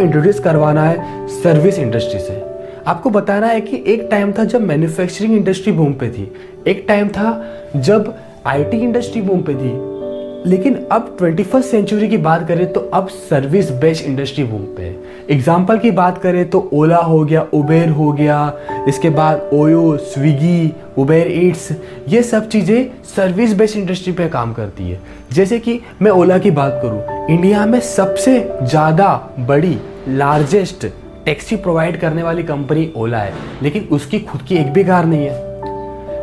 Introduce करवाना है service industry से। आपको बताना है कि एक टाइम था जब मैन्युफैक्चरिंग इंडस्ट्री बूम पे थी, एक टाइम था जब आईटी इंडस्ट्री बूम पे थी, लेकिन अब 21st सेंचुरी की बात करें तो अब सर्विस बेस्ड इंडस्ट्री बूम पे है। एग्जाम्पल की बात करें तो ओला हो गया, उबेर हो गया, इसके बाद ओयो, स्विगी, उबेर ईट्स, ये सब चीज़ें सर्विस बेस्ड इंडस्ट्री पे काम करती है। जैसे कि मैं ओला की बात करूँ, इंडिया में सबसे ज़्यादा बड़ी लार्जेस्ट टैक्सी प्रोवाइड करने वाली कंपनी ओला है, लेकिन उसकी खुद की एक भी कार नहीं है।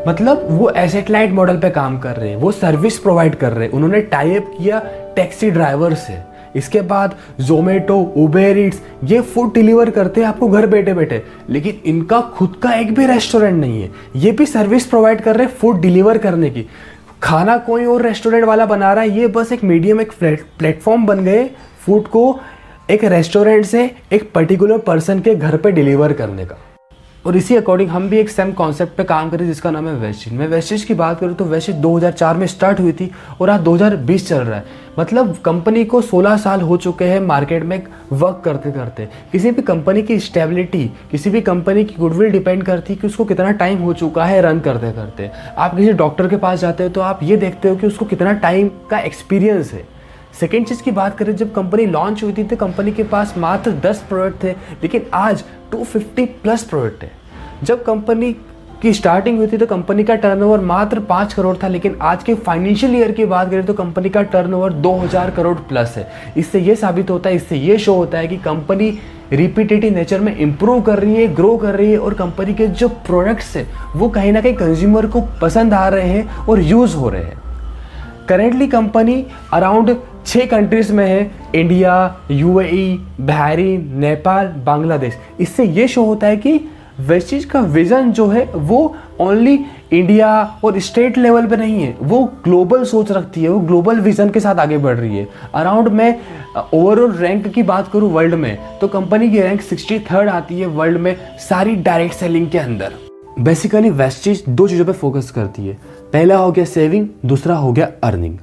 मतलब वो एसेट लाइट मॉडल पे काम कर रहे हैं, वो सर्विस प्रोवाइड कर रहे हैं, उन्होंने टाई अप किया टैक्सी ड्राइवर से। इसके बाद जोमेटो, उबेर ईट्स, ये फूड डिलीवर करते हैं आपको घर बैठे बैठे, लेकिन इनका खुद का एक भी रेस्टोरेंट नहीं है। ये भी सर्विस प्रोवाइड कर रहे हैं फूड डिलीवर करने की। खाना कोई और रेस्टोरेंट वाला बना रहा है, ये बस एक मीडियम, एक प्लेटफॉर्म बन गए फूड को एक रेस्टोरेंट से एक पर्टिकुलर पर्सन के घर पे डिलीवर करने का। और इसी अकॉर्डिंग हम भी एक सेम कॉन्सेप्ट पे काम करें जिसका नाम है वेस्टिज। मैं वेस्टिज की बात करूँ तो वेस्टिज 2004 में स्टार्ट हुई थी और आज 2020 चल रहा है। मतलब कंपनी को 16 साल हो चुके हैं मार्केट में वर्क करते करते। किसी भी कंपनी की स्टेबिलिटी, किसी भी कंपनी की गुडविल डिपेंड करती है कि उसको कितना टाइम हो चुका है रन करते करते। आप किसी डॉक्टर के पास जाते हो तो आप ये देखते हो कि उसको कितना टाइम का एक्सपीरियंस है। सेकेंड चीज़ की बात करें, जब कंपनी लॉन्च हुई थी तो कंपनी के पास मात्र 10 प्रोडक्ट थे, लेकिन आज 250 प्लस प्रोडक्ट है। जब कंपनी की स्टार्टिंग हुई थी तो कंपनी का टर्नओवर मात्र 5 करोड़ था, लेकिन आज के फाइनेंशियल ईयर की बात करें तो कंपनी का टर्नओवर 2000 करोड़ प्लस है। इससे ये साबित होता है, इससे ये शो होता है कि कंपनी रिपीटेटिव नेचर में इंप्रूव कर रही है, ग्रो कर रही है, और कंपनी के जो प्रोडक्ट्स हैं वो कहीं ना कहीं कंज्यूमर को पसंद आ रहे हैं और यूज़ हो रहे हैं। करेंटली कंपनी अराउंड 6 कंट्रीज में है, India, UAE, Bahrain, Nepal, Bangladesh. इससे ये शो होता है कि वेस्टिज का विजन जो है वो ओनली इंडिया और स्टेट लेवल पे नहीं है, वो ग्लोबल सोच रखती है, वो ग्लोबल विजन के साथ आगे बढ़ रही है। अराउंड मैं ओवरऑल रैंक की बात करूँ वर्ल्ड में तो कंपनी की रैंक 63rd आती है वर्ल्ड में सारी डायरेक्ट सेलिंग के अंदर। बेसिकली वेस्टिज 2 चीज़ों पे फोकस करती है, पहला हो गया सेविंग, दूसरा हो गया अर्निंग।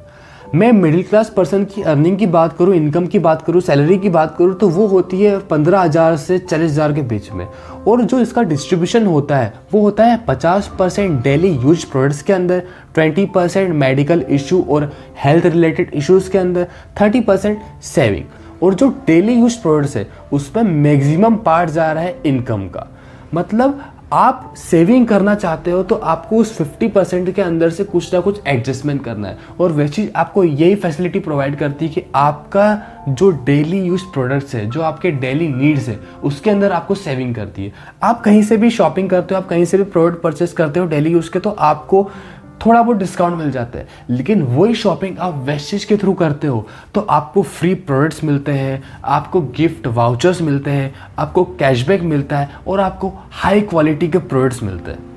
मैं मिडिल क्लास पर्सन की अर्निंग की बात करूं, इनकम की बात करूं, सैलरी की बात करूं तो वो होती है 15,000 से 40,000 के बीच में, और जो इसका डिस्ट्रीब्यूशन होता है वो होता है 50% डेली यूज प्रोडक्ट्स के अंदर, 20% मेडिकल इशू और हेल्थ रिलेटेड इश्यूज़ के अंदर, 30% सेविंग। और जो डेली यूज प्रोडक्ट्स है उसमें मैक्सिमम पार्ट जा रहा है इनकम का। मतलब आप सेविंग करना चाहते हो तो आपको उस 50% के अंदर से कुछ ना कुछ एडजस्टमेंट करना है, और वह चीज़ आपको यही फैसिलिटी प्रोवाइड करती है कि आपका जो डेली यूज प्रोडक्ट्स है, जो आपके डेली नीड्स है, उसके अंदर आपको सेविंग करती है। आप कहीं से भी शॉपिंग करते हो, आप कहीं से भी प्रोडक्ट परचेस करते हो डेली यूज़ के, तो आपको थोड़ा बहुत डिस्काउंट मिल जाता है, लेकिन वही शॉपिंग आप वेस्टिज के थ्रू करते हो तो आपको फ्री प्रोडक्ट्स मिलते हैं, आपको गिफ्ट वाउचर्स मिलते हैं, आपको कैशबैक मिलता है, और आपको हाई क्वालिटी के प्रोडक्ट्स मिलते हैं।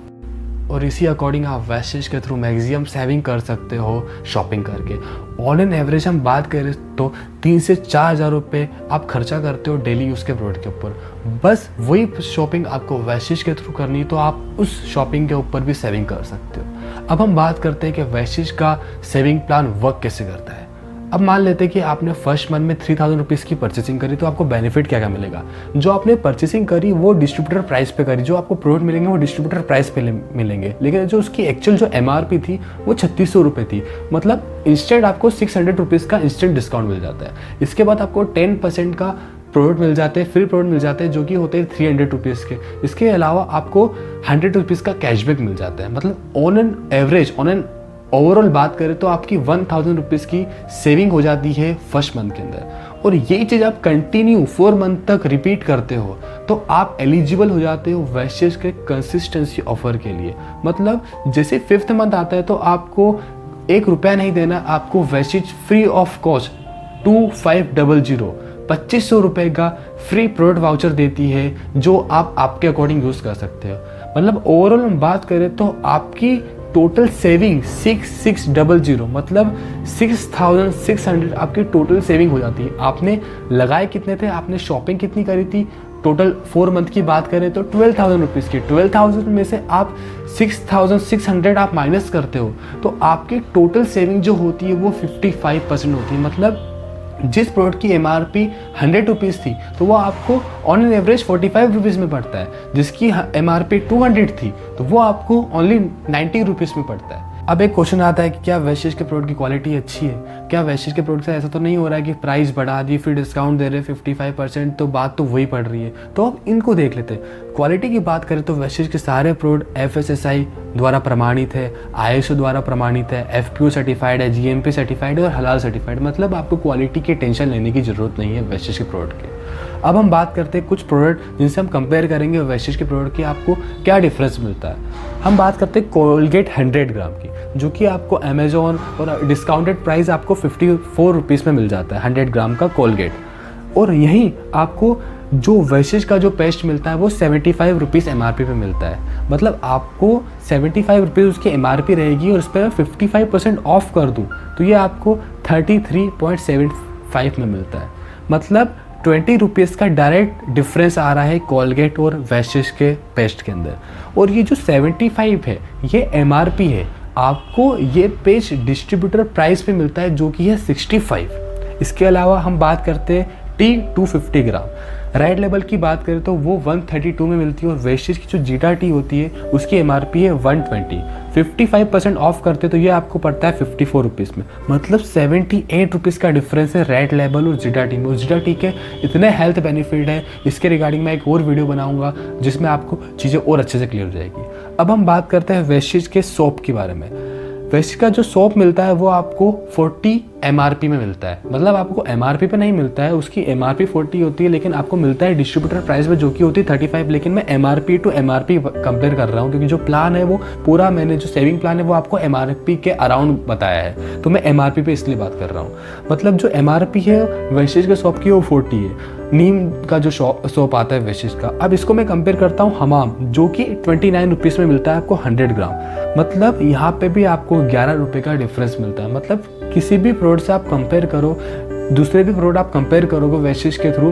और इसी अकॉर्डिंग आप वेस्टिज के थ्रू मैक्सिमम सेविंग कर सकते हो शॉपिंग करके। ऑन एन एवरेज हम बात करें तो 3 से 4 हज़ार रुपये आप खर्चा करते हो डेली यूज़ के प्रोडक्ट के ऊपर। बस वही शॉपिंग आपको वेस्टिज के थ्रू करनी है तो आप उस शॉपिंग के ऊपर भी सेविंग कर सकते हो। अब हम बात करते हैं कि वेस्टिज का सेविंग प्लान वर्क कैसे करता है। अब मान लेते हैं कि आपने फर्स्ट मंथ में 3000 रुपीज़ की परचेसिंग करी, तो आपको बेनिफिट क्या क्या मिलेगा। जो आपने परचेसिंग करी वो डिस्ट्रीब्यूटर प्राइस पे करी, जो आपको प्रोडक्ट मिलेंगे वो डिस्ट्रीब्यूटर प्राइस पे मिलेंगे, लेकिन जो उसकी एक्चुअल जो MRP थी वो 3600 रुपये थी। मतलब इंस्टेंट आपको 600 रुपीज़ का इंस्टेंट डिस्काउंट मिल जाता है। इसके बाद आपको 10% का प्रोडक्ट मिल जाते हैं, फ्री प्रोडक्ट मिल जाते हैं जो कि होते हैं 300 रुपीज़ के। इसके अलावा आपको 100 रुपीज़ का कैशबैक मिल जाता है। मतलब on an average, on an overall बात करें तो आपकी 1000 रुपीज़ की सेविंग हो जाती है फर्स्ट मंथ के अंदर। और यही चीज़ आप कंटिन्यू 4 मंथ तक रिपीट करते हो तो आप एलिजिबल हो जाते हो वेस्टिज के कंसिस्टेंसी ऑफर के लिए। मतलब जैसे 5th मंथ आता है तो आपको 1 रुपया नहीं देना, आपको वेस्टिज फ्री ऑफ कॉस्ट 2500 2500 रुपये का फ्री प्रोडक्ट वाउचर देती है, जो आप आपके अकॉर्डिंग यूज़ कर सकते हो। मतलब ओवरऑल हम बात करें तो आपकी टोटल सेविंग 6600, मतलब 6600 आपकी टोटल सेविंग हो जाती है। आपने लगाए कितने थे, आपने शॉपिंग कितनी करी थी, टोटल 4 मंथ की बात करें तो 12,000 रुपीज़ की। 12,000 में से आप 6,600 आप माइनस करते हो तो आपकी टोटल सेविंग जो होती है वो 55% होती है। मतलब जिस प्रोडक्ट की MRP 100 रुपीज़ थी तो वो आपको ऑन एन एवरेज 45 रुपीज़ में पड़ता है। जिसकी MRP 200 थी तो वो आपको ओनली 90 रुपीज़ में पड़ता है। अब एक क्वेश्चन आता है कि क्या वेस्टेज के प्रोडक्ट की क्वालिटी अच्छी है? क्या वेस्टेज के प्रोडक्ट से ऐसा तो नहीं हो रहा है कि प्राइस बढ़ा दी फिर डिस्काउंट दे रहे 55%, तो बात तो वही पड़ रही है। तो अब इनको देख लेते हैं। क्वालिटी की बात करें तो वेस्टेज के सारे प्रोडक्ट FSSAI द्वारा प्रमाणित है, ISO द्वारा प्रमाणित है, FPO सर्टिफाइड है, GMP सर्टिफाइड है और हलाल सर्टिफाइड। मतलब आपको क्वालिटी की टेंशन लेने की ज़रूरत नहीं है वेस्टेज के प्रोडक्ट की। अब हम बात करते हैं कुछ प्रोडक्ट जिनसे हम कंपेयर करेंगे वेस्टेज के प्रोडक्ट की आपको क्या डिफरेंस मिलता है। हम बात करते हैं कोलगेट 100 ग्राम की, जो कि आपको अमेजोन और डिस्काउंटेड प्राइस आपको 54 रुपीज़ में मिल जाता है 100 ग्राम का कोलगेट। और यहीं आपको जो वेस्टेज का जो पेस्ट मिलता है वो 75 रुपीज़ MRP पे मिलता है। मतलब आपको 75 रुपीज़ उसकी MRP रहेगी और उस पर 55% ऑफ कर दूँ तो ये आपको 33.75 में मिलता है। मतलब 20 रुपीज़ का डायरेक्ट डिफरेंस आ रहा है कोलगेट और वेस्टेज के पेस्ट के अंदर। और ये जो 75 है ये MRP है, आपको ये पेस्ट डिस्ट्रीब्यूटर प्राइस पे मिलता है जो कि है 65। इसके अलावा हम बात करते हैं टी 250 ग्राम रेड लेबल की बात करें तो वो 132 में मिलती है और वेस्टेज की जो जीटा टी होती है उसकी MRP है 120। 55% ऑफ करते तो ये आपको पड़ता है 54 रुपीज़ में। मतलब 78 रुपीज़ का डिफरेंस है रेड लेबल और जीटा टी में। और जीटा टी के इतने हेल्थ बेनिफिट है, इसके रिगार्डिंग मैं एक और वीडियो बनाऊंगा जिसमें आपको चीज़ें और अच्छे से क्लियर हो जाएगी। अब हम बात करते हैं वेस्टेज के सोप के बारे में। वेस्टेज का जो सोप मिलता है वो आपको 40 MRP में मिलता है। मतलब आपको MRP पे नहीं मिलता है, उसकी MRP 40 होती है लेकिन आपको मिलता है डिस्ट्रीब्यूटर प्राइस में जो कि होती है 35। लेकिन मैं MRP टू MRP कंपेयर कर रहा हूँ क्योंकि जो प्लान है वो पूरा मैंने जो सेविंग प्लान है वो आपको MRP के अराउंड बताया है, तो मैं MRP पे इसलिए बात कर रहा हूँ। मतलब जो MRP है वेस्टेज के सोप की वो 40 है। नीम का जो सोप आता है वेस्टेज का, अब इसको मैं कंपेयर करता हूँ हमाम जो कि 29 रुपीज़ में मिलता है आपको 100 ग्राम। मतलब यहाँ पे भी आपको 11 रुपये का डिफरेंस मिलता है। मतलब किसी भी प्रोडक्ट से आप कंपेयर करो, दूसरे भी प्रोडक्ट आप कंपेयर करोगे वेस्टेज के थ्रू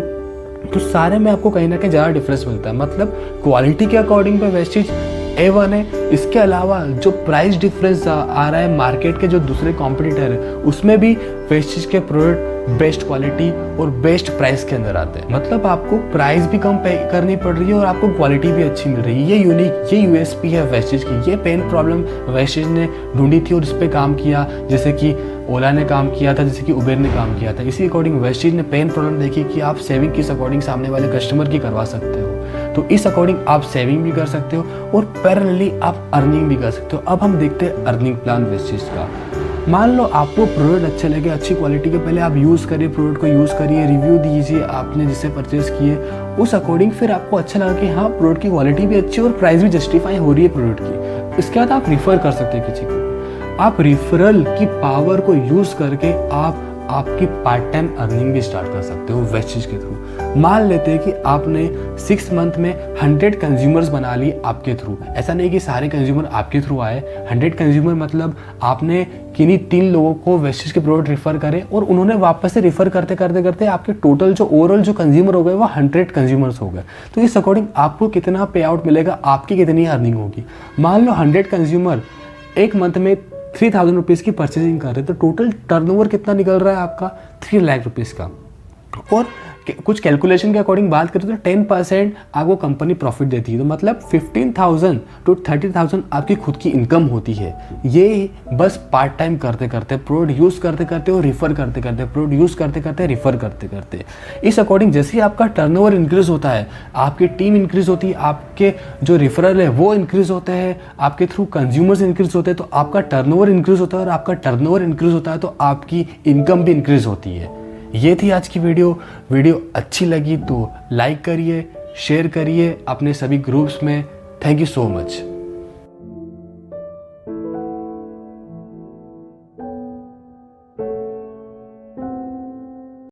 तो सारे में आपको कहीं ना कहीं ज़्यादा डिफरेंस मिलता है। मतलब क्वालिटी के अकॉर्डिंग पे वेस्टेज A1 है। इसके अलावा जो प्राइस डिफरेंस आ रहा है मार्केट के जो दूसरे कॉम्पिटिटर है उसमें भी वेस्टेज के प्रोडक्ट बेस्ट क्वालिटी और बेस्ट प्राइस के अंदर आते हैं। मतलब आपको प्राइस भी कम पे करनी पड़ रही है और आपको क्वालिटी भी अच्छी मिल रही है। ये यूनिक, ये USP है वेस्टेज की। ये पेन प्रॉब्लम वेस्टेज ने ढूंढी थी और इस पर काम किया, जैसे कि ओला ने काम किया था, जैसे कि उबेर ने काम किया था। इसी अकॉर्डिंग वेस्टेज ने पेन प्रॉब्लम देखी कि आप सेविंग किस अकॉर्डिंग सामने वाले कस्टमर की करवा सकते हो, तो इस अकॉर्डिंग आप सेविंग भी कर सकते हो और पैरेलली आप अर्निंग भी कर सकते हो। अब हम देखते हैं अर्निंग प्लान वेस्टेज का। मान लो आपको प्रोडक्ट अच्छे लगे, अच्छी क्वालिटी के, पहले आप यूज़ करिए, प्रोडक्ट को यूज़ करिए, रिव्यू दीजिए आपने जिससे परचेज़ किए, उस अकॉर्डिंग फिर आपको अच्छा लगा कि हाँ प्रोडक्ट की क्वालिटी भी अच्छी है और प्राइस भी जस्टिफाई हो रही है प्रोडक्ट की। इसके बाद आप रिफ़र कर सकते हैं किसी को। आप रिफरल की पावर को यूज़ करके आप आपकी पार्ट टाइम अर्निंग भी स्टार्ट कर सकते हो वेस्टेज के थ्रू। मान लेते हैं कि आपने 6 मंथ में 100 कंज्यूमर्स बना लिए आपके थ्रू। ऐसा नहीं कि सारे कंज्यूमर आपके थ्रू आए, 100 कंज्यूमर मतलब आपने किन्हीं 3 लोगों को वेस्टेज के प्रोडक्ट रिफ़र करे और उन्होंने वापस से रिफ़र करते करते करते आपके टोटल जो ओवरऑल जो कंज्यूमर हो गए वो 100 कंज्यूमर्स हो गए। तो इस अकॉर्डिंग आपको कितना पे आउट मिलेगा, आपकी कितनी अर्निंग होगी। मान लो 100 कंज्यूमर एक मंथ में 3000 रुपीज़ की परचेजिंग कर रहे हैं तो टोटल टर्नओवर कितना निकल रहा है आपका 3 लाख रुपीज़ का। और कुछ कैलकुलेशन के अकॉर्डिंग बात करें तो 10% आपको कंपनी प्रॉफिट देती है। तो मतलब 15,000 to 30,000 आपकी खुद की इनकम होती है। ये बस पार्ट टाइम करते करते, प्रोडक्ट यूज़ करते करते और रिफ़र करते करते, प्रोडक्ट यूज़ करते करते, रिफ़र करते करते। इस अकॉर्डिंग जैसे ही आपका टर्नओवर इंक्रीज़ होता है, आपकी टीम इंक्रीज़ होती है, आपके जो रिफरल है वो इंक्रीज़ होते हैं, आपके थ्रू कंज्यूमर्स इंक्रीज़ होते हैं, तो आपका टर्नओवर इंक्रीज़ होता है और आपका टर्नओवर इंक्रीज़ होता है तो आपकी इनकम भी इंक्रीज़ होती है। ये थी आज की वीडियो अच्छी लगी तो लाइक करिए, शेयर करिए अपने सभी ग्रुप्स में। Thank you so much.